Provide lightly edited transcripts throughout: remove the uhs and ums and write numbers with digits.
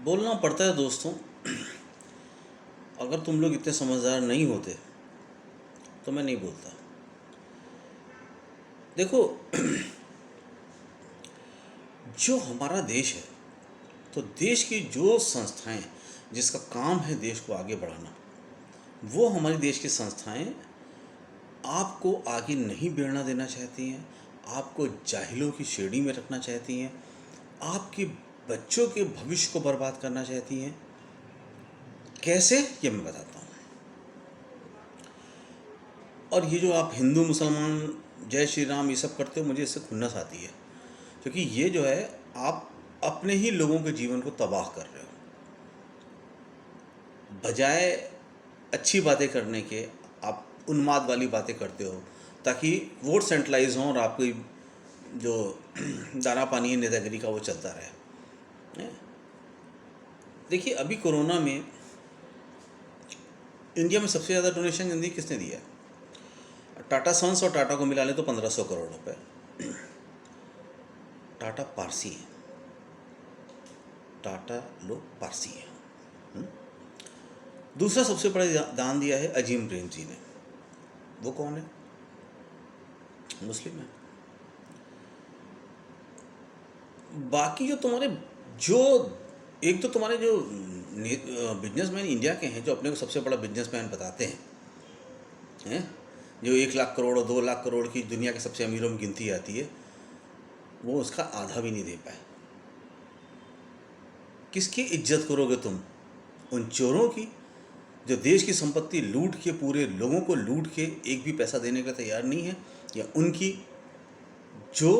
बोलना पड़ता है दोस्तों। अगर तुम लोग इतने समझदार नहीं होते तो मैं नहीं बोलता। देखो, जो हमारा देश है, तो देश की जो संस्थाएं जिसका काम है देश को आगे बढ़ाना, वो हमारे देश की संस्थाएं आपको आगे नहीं बढ़ना देना चाहती हैं, आपको जाहिलों की श्रेणी में रखना चाहती हैं, आपके बच्चों के भविष्य को बर्बाद करना चाहती हैं। कैसे, ये मैं बताता हूँ। और ये जो आप हिंदू मुसलमान जय श्री राम ये सब करते हो, मुझे इससे खुन्नस आती है, क्योंकि ये जो है आप अपने ही लोगों के जीवन को तबाह कर रहे हो। बजाय अच्छी बातें करने के आप उन्माद वाली बातें करते हो ताकि वोट सेंट्रलाइज हों और आपकी जो दाना पानी है नेतागिरी का वो चलता रहे। देखिए, अभी कोरोना में इंडिया में सबसे ज़्यादा डोनेशन हिंदी किसने दिया है? टाटा सन्स और टाटा को मिला ले तो 1500 करोड़ रुपए। टाटा पारसी है, टाटा लोग पारसी हैं। दूसरा सबसे बड़ा दान दिया है अजीम प्रेमजी ने। वो कौन है? मुस्लिम है। बाकी जो तुम्हारे जो एक तो तुम्हारे जो बिजनेसमैन इंडिया के हैं, जो अपने को सबसे बड़ा बिजनेसमैन बताते हैं, जो 1 लाख करोड़ और 2 लाख करोड़ की दुनिया के सबसे अमीरों में गिनती आती है, वो उसका आधा भी नहीं दे पाए। किसकी इज्जत करोगे तुम? उन चोरों की जो देश की संपत्ति लूट के, पूरे लोगों को लूट के एक भी पैसा देने का तैयार नहीं है, या उनकी जो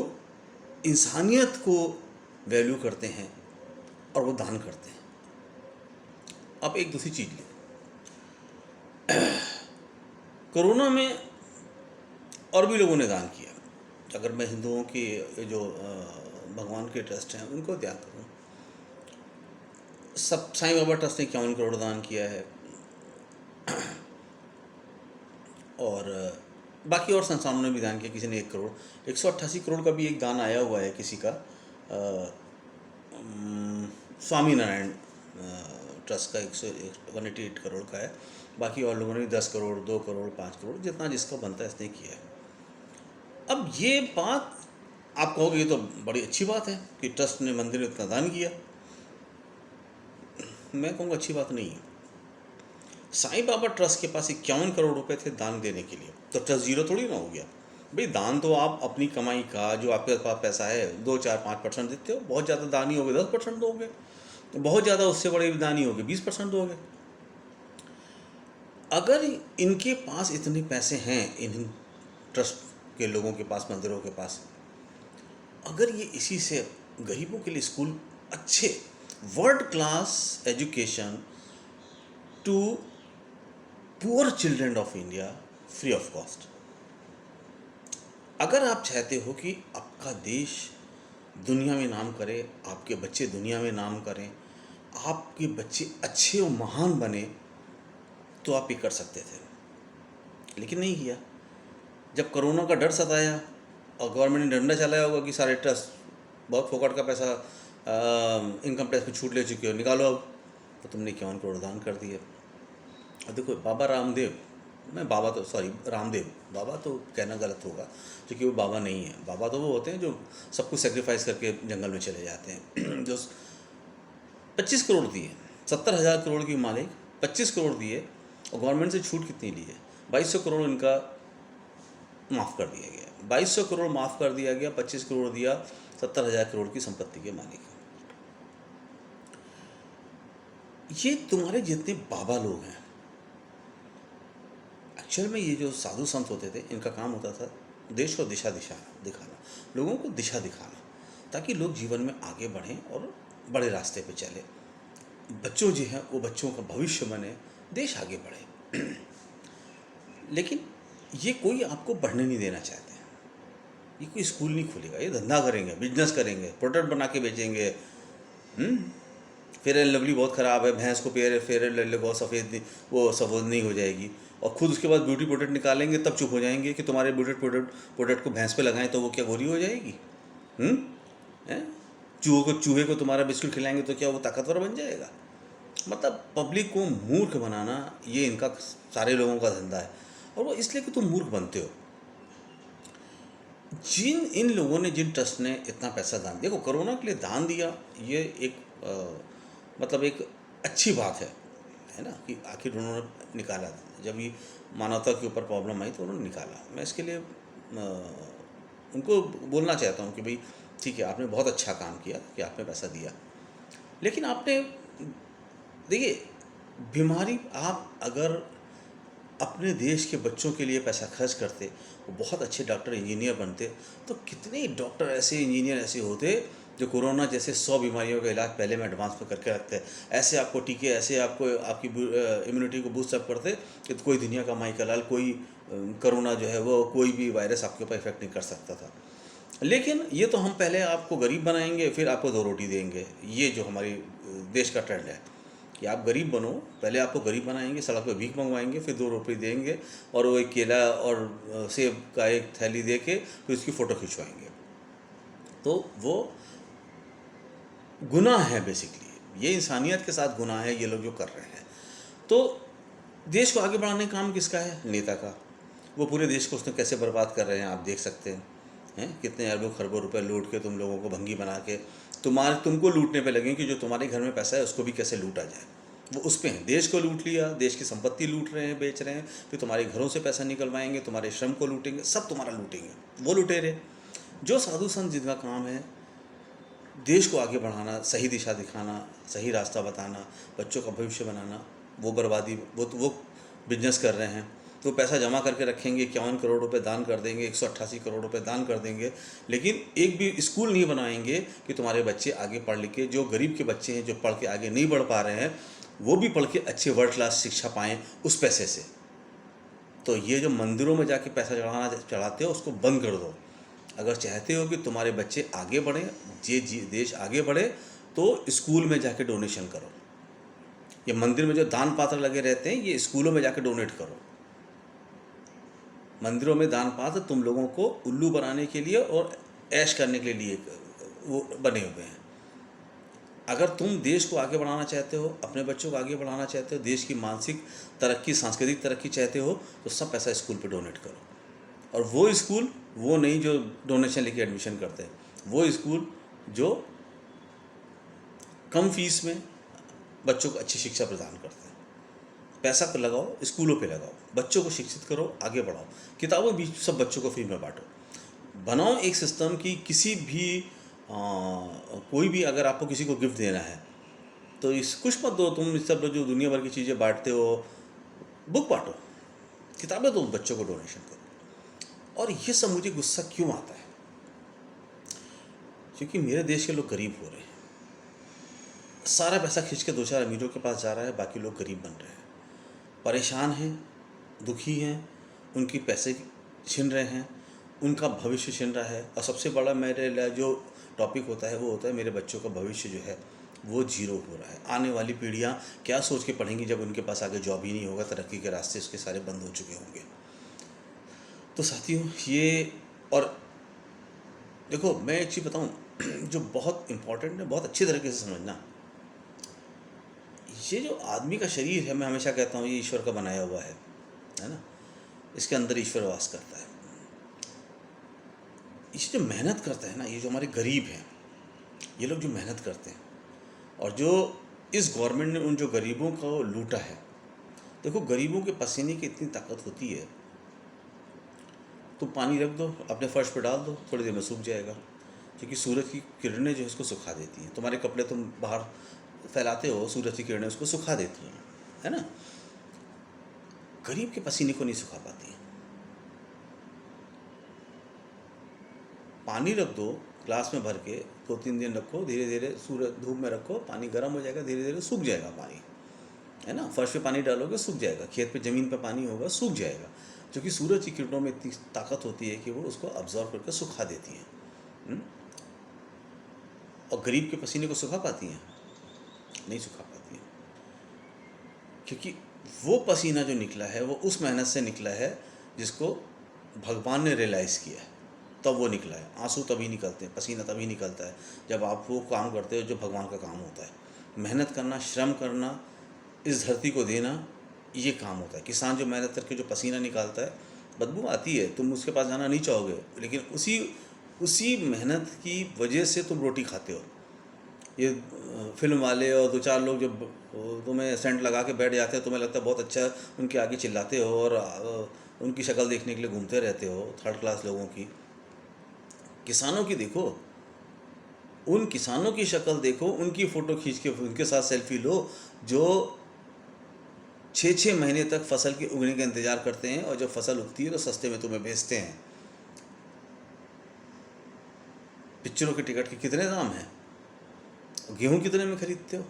इंसानियत को वैल्यू करते हैं और वो दान करते हैं। अब एक दूसरी चीज़ ले, कोरोना में और भी लोगों ने दान किया। अगर मैं हिंदुओं की जो भगवान के ट्रस्ट हैं उनको ध्यान करूँ, सब साईं बाबा ट्रस्ट ने 51 करोड़ दान किया है, और बाकी और संस्थानों ने भी दान किया। किसी ने 1 करोड़, 188 करोड़ का भी एक दान आया हुआ है किसी का, स्वामी नारायण ट्रस्ट का 188 करोड़ का है। बाकी और लोगों ने 10 करोड़, 2 करोड़, 5 करोड़, जितना जिसका बनता है इसने किया है। अब ये बात आप कहोगे ये तो बड़ी अच्छी बात है कि ट्रस्ट ने मंदिर में इतना दान किया। मैं कहूँगा अच्छी बात नहीं है। साईं बाबा ट्रस्ट के पास 51 करोड़ रुपए थे दान देने के लिए, तो ट्रस्ट जीरो थोड़ी ना हो गया। भाई, दान तो आप अपनी कमाई का, जो आपके पास पैसा है, 2, 4, 5% देते हो। बहुत ज़्यादा दानी हो गए 10% दोगे, बहुत ज़्यादा उससे बड़े दानी हो गए 20% दोगे। अगर इनके पास इतने पैसे हैं, इन ट्रस्ट के लोगों के पास, मंदिरों के पास, अगर ये इसी से गरीबों के लिए स्कूल, अच्छे world class education to poor children of India free of cost, अगर आप चाहते हो कि आपका देश दुनिया में नाम करे, आपके बच्चे दुनिया में नाम करें, आपके बच्चे अच्छे और महान बने, तो आप ये कर सकते थे, लेकिन नहीं किया। जब कोरोना का डर सताया और गवर्नमेंट ने डंडा चलाया होगा कि सारे ट्रस्ट बहुत फोकट का पैसा इनकम टैक्स में छूट ले चुके हो, निकालो अब, तो तुमने 51 करोड़ दान कर दिए। और देखो, बाबा रामदेव, मैं बाबा तो सॉरी रामदेव, बाबा तो कहना गलत होगा क्योंकि वो बाबा नहीं है। बाबा तो वो होते हैं जो सब कुछ सेक्रीफाइस करके जंगल में चले जाते हैं। जो 25 करोड़ दिए, 70,000 करोड़ की मालिक 25 करोड़ दिए, और गवर्नमेंट से छूट कितनी ली है? 2200 करोड़ इनका माफ़ कर दिया गया। 2200 करोड़ माफ़ कर दिया गया, 25 करोड़ दिया, 70,000 करोड़ की संपत्ति के मालिक। ये तुम्हारे जितने बाबा लोग हैं, एक्चुअल में ये जो साधु संत होते थे, इनका काम होता था देश को दिशा दिखाना, लोगों को दिशा दिखाना, ताकि लोग जीवन में आगे बढ़ें और बड़े रास्ते पे चले। बच्चों जो हैं वो बच्चों का भविष्य बने, देश आगे बढ़े। लेकिन ये कोई आपको बढ़ने नहीं देना चाहते हैं। ये कोई स्कूल नहीं खुलेगा, ये धंधा करेंगे, बिजनेस करेंगे, प्रोडक्ट बना के बेचेंगे। फेयर एंड लवली बहुत ख़राब है, भैंस को फेयर एंड लवली बहुत सफ़ेद, वो सफ़ेद नहीं हो जाएगी, और खुद उसके बाद ब्यूटी प्रोडक्ट निकालेंगे, तब चुप हो जाएंगे कि तुम्हारे ब्यूटी प्रोडक्ट को भैंस पे लगाएं तो वो क्या गोरी हो जाएगी। हैं? चूहे को तुम्हारा बिस्कुट खिलाएंगे तो क्या वो ताकतवर बन जाएगा? मतलब पब्लिक को मूर्ख बनाना ये इनका सारे लोगों का धंधा है। और वो इसलिए कि तुम मूर्ख बनते हो। इन लोगों ने, जिन ट्रस्ट ने इतना पैसा दान, देखो कोरोना के लिए दान दिया, ये एक मतलब एक अच्छी बात है ना, कि आखिर उन्होंने निकाला। जब ये मानवता के ऊपर प्रॉब्लम आई तो उन्होंने निकाला। मैं इसके लिए उनको बोलना चाहता हूँ कि भाई ठीक है, आपने बहुत अच्छा काम किया कि आपने पैसा दिया। लेकिन आपने, देखिए, बीमारी, आप अगर अपने देश के बच्चों के लिए पैसा खर्च करते, वो बहुत अच्छे डॉक्टर इंजीनियर बनते, तो कितने डॉक्टर ऐसे, इंजीनियर ऐसे होते जो कोरोना जैसे 100 बीमारियों का इलाज पहले में एडवांस में करके रखते। ऐसे आपको टीके, ऐसे आपको आपकी इम्यूनिटी को बूस्ट अप करते कि कोई दुनिया का माई का लाल, कोई कोरोना जो है वो, कोई भी वायरस आपके ऊपर इफेक्ट नहीं कर सकता था। लेकिन ये तो हम पहले आपको गरीब बनाएंगे, फिर आपको 2 रोटी देंगे। ये जो हमारी देश का ट्रेंड है कि आप गरीब बनो, पहले आपको गरीब बनाएंगे, सड़क पे भीख मंगवाएंगे, फिर 2 रुपये देंगे और वो एक केला और सेब का एक थैली दे के फिर उसकी फ़ोटो खिंचवाएंगे। तो वो गुनाह है बेसिकली, ये इंसानियत के साथ गुनाह है ये लोग जो कर रहे हैं। तो देश को आगे बढ़ाने का काम किसका है? नेता का। वो पूरे देश को उसने कैसे बर्बाद कर रहे हैं आप देख सकते हैं कितने अरबों खरबों रुपए लूट के तुम लोगों को भंगी बना के तुमको लूटने पे लगे कि जो तुम्हारे घर में पैसा है उसको भी कैसे लूटा जाए। वो उस पे हैं, देश को लूट लिया, देश की संपत्ति लूट रहे हैं, बेच रहे हैं, फिर तुम्हारे घरों से पैसा निकलवाएंगे, तुम्हारे श्रम को लूटेंगे, सब तुम्हारा लूटेंगे। वो लुटेरे। जो साधु संत जिनका काम है देश को आगे बढ़ाना, सही दिशा दिखाना, सही रास्ता बताना, बच्चों का भविष्य बनाना, वो बर्बादी, वो बिजनेस कर रहे हैं। तो पैसा जमा करके रखेंगे, 51 करोड़ रुपए दान कर देंगे, 188 करोड़ रुपए दान कर देंगे, लेकिन एक भी स्कूल नहीं बनाएंगे कि तुम्हारे बच्चे आगे पढ़ लिख के, जो गरीब के बच्चे हैं जो पढ़ के आगे नहीं बढ़ पा रहे हैं, वो भी पढ़ के अच्छे वर्ल्ड क्लास शिक्षा पाएँ उस पैसे से। तो ये जो मंदिरों में जाके पैसा चढ़ाते हो उसको बंद कर दो। अगर चाहते हो कि तुम्हारे बच्चे आगे बढ़ें, देश आगे बढ़े, तो स्कूल में जाके डोनेशन करो। ये मंदिर में जो दान पात्र लगे रहते हैं, ये स्कूलों में जाके डोनेट करो। मंदिरों में दान पात्र तुम लोगों को उल्लू बनाने के लिए और ऐश करने के लिए वो बने हुए हैं। अगर तुम देश को आगे बढ़ाना चाहते हो, अपने बच्चों को आगे बढ़ाना चाहते हो, देश की मानसिक तरक्की, सांस्कृतिक तरक्की चाहते हो, तो सब पैसा स्कूल पे डोनेट करो। और वो स्कूल वो नहीं जो डोनेशन लेके एडमिशन करते हैं, वो स्कूल जो कम फीस में बच्चों को अच्छी शिक्षा प्रदान करते हैं। पैसा को लगाओ, स्कूलों पे लगाओ, बच्चों को शिक्षित करो, आगे बढ़ाओ, किताबें भी सब बच्चों को फ्री में बांटो। बनाओ एक सिस्टम की किसी भी कोई भी अगर आपको किसी को गिफ्ट देना है तो इस कुछ मत दो, तुम इस सब जो दुनिया भर की चीज़ें बांटते हो, बुक बांटो, किताबें दो, बच्चों को डोनेशन करो। और ये सब मुझे गुस्सा क्यों आता है? क्योंकि मेरे देश के लोग गरीब हो रहे हैं, सारा पैसा खींच के 2-4 अमीरों के पास जा रहा है, बाकी लोग गरीब बन रहे हैं, परेशान हैं, दुखी हैं, उनकी पैसे छिन रहे हैं, उनका भविष्य छिन रहा है। और सबसे बड़ा मेरे लिए जो टॉपिक होता है वो होता है मेरे बच्चों का भविष्य जो है वो जीरो हो रहा है। आने वाली पीढ़ियाँ क्या सोच के पढ़ेंगी जब उनके पास आगे जॉब ही नहीं होगा, तरक्की के रास्ते उसके सारे बंद हो चुके होंगे। तो साथियों, ये, और देखो मैं एक चीज़ बताऊँ जो बहुत इम्पोर्टेंट है, बहुत अच्छी तरीके से समझना। ये जो आदमी का शरीर है, मैं हमेशा कहता हूँ ये ईश्वर का बनाया हुआ है ना, इसके अंदर ईश्वर वास करता है। इसे जो मेहनत करता है ना, ये जो हमारे गरीब हैं, ये लोग जो मेहनत करते हैं, और जो इस गवर्नमेंट ने उन जो गरीबों को लूटा है, देखो गरीबों के पसीने की इतनी ताकत होती है, तुम पानी रख दो अपने फर्श पर डाल दो, थोड़ी देर में सूख जाएगा, क्योंकि सूरज की किरणें जो है इसको सुखा देती हैं। तुम्हारे कपड़े तुम बाहर फैलाते हो, सूरज की किरणें उसको सुखा देती हैं, है ना। गरीब के पसीने को नहीं सुखा पाती हैं। पानी रख दो ग्लास में भर के, 2-3 दिन रखो, धीरे धीरे सूरज धूप में रखो, पानी गर्म हो जाएगा, धीरे धीरे सूख जाएगा पानी, है ना। फर्श पे पानी डालोगे सूख जाएगा, खेत पे ज़मीन पे पानी होगा सूख जाएगा, क्योंकि सूरज की किरणों में इतनी ताकत होती है कि वो उसको अब्जॉर्व करके सुखा देती हैं। और गरीब के पसीने को सुखा पाती हैं? नहीं सुखा पाती हैं, क्योंकि वो पसीना जो निकला है वो उस मेहनत से निकला है जिसको भगवान ने रियलाइज़ किया है। तब वो निकला है। आंसू तभी निकलते हैं, पसीना तभी निकलता है जब आप वो काम करते हो जो भगवान का काम होता है। मेहनत करना, श्रम करना, इस धरती को देना, ये काम होता है। किसान जो मेहनत करके जो पसीना निकालता है, बदबू आती है, तुम उसके पास जाना नहीं चाहोगे, लेकिन उसी उसी मेहनत की वजह से तुम रोटी खाते हो। ये फिल्म वाले और दो चार लोग जब तुम्हें सेंट लगा के बैठ जाते हैं, तुम्हें लगता है बहुत अच्छा, उनके आगे चिल्लाते हो और उनकी शक्ल देखने के लिए घूमते रहते हो, थर्ड क्लास लोगों की। किसानों की देखो, उन किसानों की शक्ल देखो, उनकी फ़ोटो खींच के उनके साथ सेल्फी लो, जो 6-6 महीने तक फसल के उगने का इंतज़ार करते हैं, और जब फसल उगती है तो सस्ते में तुम्हें बेचते हैं। पिक्चरों के टिकट के कितने दाम हैं? गेहूँ कितने में खरीदते हो?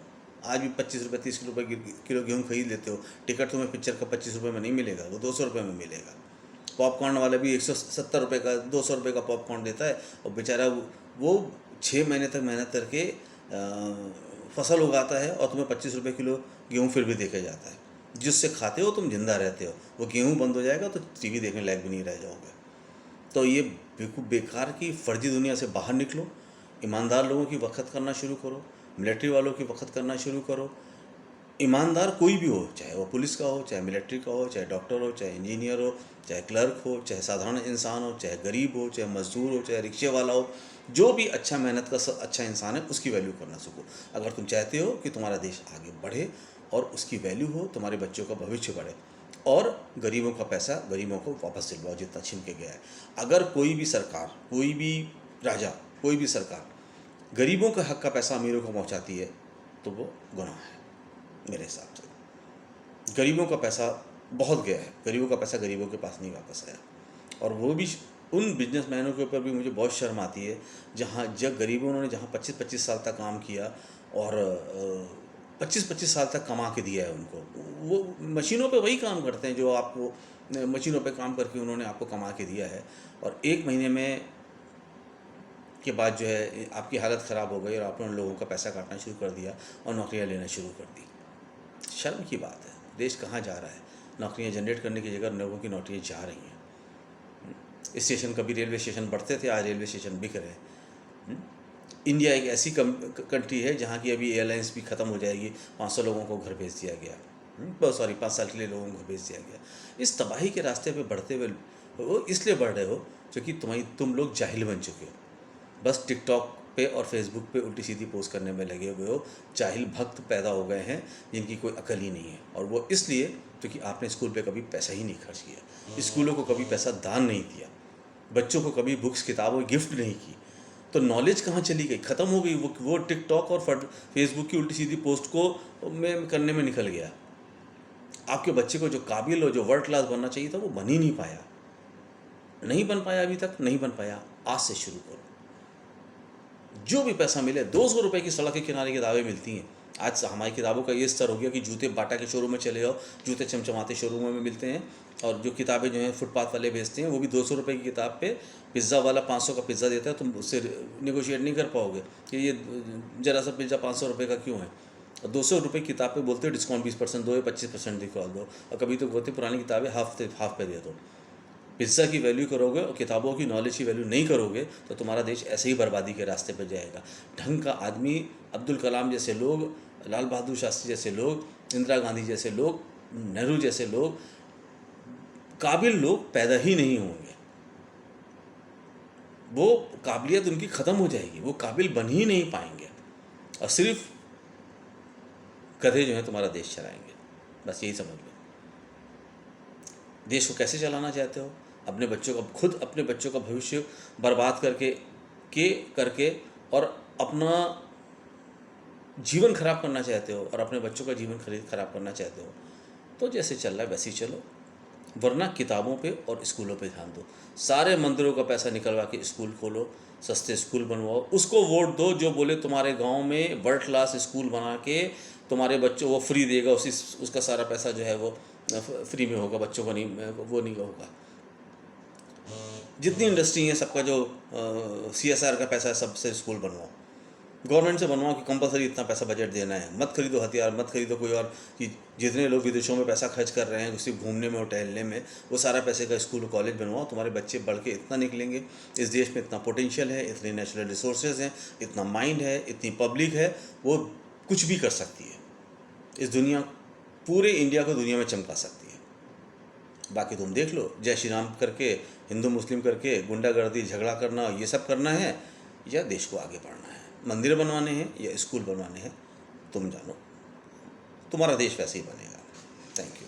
आज भी 25 रुपये 30 रुपये किलो गेहूँ खरीद लेते हो। टिकट तुम्हें पिक्चर का 25 रुपये में नहीं मिलेगा, वो 200 रुपये में मिलेगा। पॉपकॉर्न वाला भी 170 रुपये का, 200 रुपये का पॉपकॉर्न देता है, और बेचारा वो 6 महीने तक मेहनत करके फसल उगाता है, और तुम्हें 25 रुपये किलो गेहूँ फिर भी देके जाता है। जिससे खाते हो तुम, जिंदा रहते हो। वो गेहूँ बंद हो जाएगा तो टीवी देखने लायक भी नहीं रह जाओगे। तो ये बिल्कुल बेकार की फर्जी दुनिया से बाहर निकलो, ईमानदार लोगों की वक़्त करना शुरू करो, मिलिट्री वालों की वक़्त करना शुरू करो। ईमानदार कोई भी हो, चाहे वो पुलिस का हो, चाहे मिलिट्री का हो, चाहे डॉक्टर हो, चाहे इंजीनियर हो, चाहे क्लर्क हो, चाहे साधारण इंसान हो, चाहे गरीब हो, चाहे मजदूर हो, चाहे रिक्शे वाला हो, जो भी अच्छा मेहनत का अच्छा इंसान है, उसकी वैल्यू करना सीखो। अगर तुम चाहते हो कि तुम्हारा देश आगे बढ़े और उसकी वैल्यू हो, तुम्हारे बच्चों का भविष्य बढ़े, और गरीबों का पैसा गरीबों को वापस दिलवाओ जितना छीन के गया है। अगर कोई भी सरकार, कोई भी राजा, कोई भी सरकार गरीबों के हक का पैसा अमीरों को पहुंचाती है, तो वो गुनाह है मेरे हिसाब से। गरीबों का पैसा बहुत गया है, गरीबों का पैसा गरीबों के पास नहीं वापस आया। और वो भी उन बिजनेसमैनों के ऊपर भी मुझे बहुत शर्म आती है, जब गरीबों ने जहाँ 25-25 साल तक काम किया और 25-25 साल तक कमा के दिया है उनको। वो मशीनों पे वही काम करते हैं जो आपको मशीनों पे काम करके उन्होंने आपको कमा के दिया है, और 1 महीने में के बाद जो है आपकी हालत ख़राब हो गई और आपने उन लोगों का पैसा काटना शुरू कर दिया और नौकरियां लेना शुरू कर दी। शर्म की बात है। देश कहाँ जा रहा है? नौकरियां जनरेट करने की जगह लोगों की नौकरियां जा रही हैं। स्टेशन, कभी रेलवे स्टेशन बढ़ते थे, आज रेलवे स्टेशन बिक रहे हैं। इंडिया एक ऐसी कंट्री है जहाँ की अभी एयरलाइंस भी ख़त्म हो जाएगी, 500 लोगों को घर भेज दिया गया, बहुत सॉरी 5 साल के लिए लोगों को भेज दिया गया। इस तबाही के रास्ते पे बढ़ते हुए वो इसलिए बढ़ रहे हो क्योंकि तुम लोग जाहिल बन चुके हो। बस टिकटॉक पे और फेसबुक पे उल्टी सीधी पोस्ट करने में लगे हुए हो। जाहिल भक्त पैदा हो गए हैं जिनकी कोई अकल ही नहीं है, और वो इसलिए क्योंकि आपने स्कूल पे कभी पैसा ही नहीं खर्च किया, स्कूलों को कभी पैसा दान नहीं दिया, बच्चों को कभी बुक्स किताबों गिफ्ट नहीं की। तो नॉलेज कहाँ चली गई? ख़त्म हो गई। वो टिकटॉक और फेसबुक की उल्टी सीधी पोस्ट को में करने में निकल गया। आपके बच्चे को जो काबिल हो, जो वर्ल्ड क्लास बनना चाहिए था, वो बन ही नहीं पाया, नहीं बन पाया, अभी तक नहीं बन पाया। आज से शुरू करो। जो भी पैसा मिले, 200 रुपये की सड़क के किनारे किताबें मिलती हैं। आज हमारी किताबों का ये स्तर हो गया कि जूते बाटा के शोरूम में चले जाओ, जूते चमचमाते शोरूमों में मिलते हैं, और जो किताबें जो हैं फुटपाथ वाले बेचते हैं, वो भी 200 रुपये की किताब पे पिज़्ज़ा वाला 500 का पिज़्ज़ा देता है। तुम उससे नेगोशिएट नहीं कर पाओगे कि ये ज़रा सा पिज़्ज़ा 500 रुपये का क्यों है। और 200 रुपये की किताब पे बोलते हो डिस्काउंट 20% दो या 25% दिखा दो, और कभी तो बोलते पुरानी किताबें हाफ पे दे दो। पिज़्ज़ा की वैल्यू करोगे और किताबों की, नॉलेज की वैल्यू नहीं करोगे, तो तुम्हारा देश ऐसे ही बर्बादी के रास्ते पर जाएगा। ढंग का आदमी, अब्दुल कलाम जैसे लोग, लाल बहादुर शास्त्री जैसे लोग, इंदिरा गांधी जैसे लोग, नेहरू जैसे लोग, काबिल लोग पैदा ही नहीं होंगे। वो काबिलियत उनकी ख़त्म हो जाएगी, वो काबिल बन ही नहीं पाएंगे, और सिर्फ गधे जो हैं तुम्हारा देश चलाएंगे। बस यही समझ लो। देश को कैसे चलाना चाहते हो? अपने बच्चों का, खुद अपने बच्चों का भविष्य बर्बाद करके और अपना जीवन खराब करना चाहते हो, और अपने बच्चों का जीवन खराब करना चाहते हो, तो जैसे चल रहा है वैसे ही चलो। वरना किताबों पे और स्कूलों पे ध्यान दो। सारे मंदिरों का पैसा निकलवा के स्कूल खोलो, सस्ते स्कूल बनवाओ, उसको वोट दो जो बोले तुम्हारे गांव में वर्ल्ड क्लास स्कूल बना के तुम्हारे बच्चों वो फ्री देगा, उसका सारा पैसा जो है वो फ्री में होगा, बच्चों को नहीं, वो नहीं होगा। जितनी इंडस्ट्री है सबका जो CSR का पैसा है, सबसे स्कूल बनवाओ। गवर्नमेंट से बनवाओ कि कंपलसरी इतना पैसा बजट देना है, मत खरीदो हथियार, मत खरीदो कोई और चीज़। जितने लोग विदेशों में पैसा खर्च कर रहे हैं सिर्फ घूमने में और टहलने में, वो सारा पैसे का स्कूल और कॉलेज बनवाओ, तुम्हारे बच्चे बढ़ के इतना निकलेंगे। इस देश में इतना पोटेंशियल है, इतने नेचुरल रिसोर्सेज हैं, इतना माइंड है, इतनी पब्लिक है, वो कुछ भी कर सकती है। इस दुनिया, पूरे इंडिया को दुनिया में चमका सकती है। बाकी तुम देख लो, जय श्री राम करके, हिंदू मुस्लिम करके गुंडागर्दी झगड़ा करना, ये सब करना है, या देश को आगे बढ़ना है, मंदिर बनवाने हैं या स्कूल बनवाने हैं, तुम जानो, तुम्हारा देश वैसे ही बनेगा। Thank you.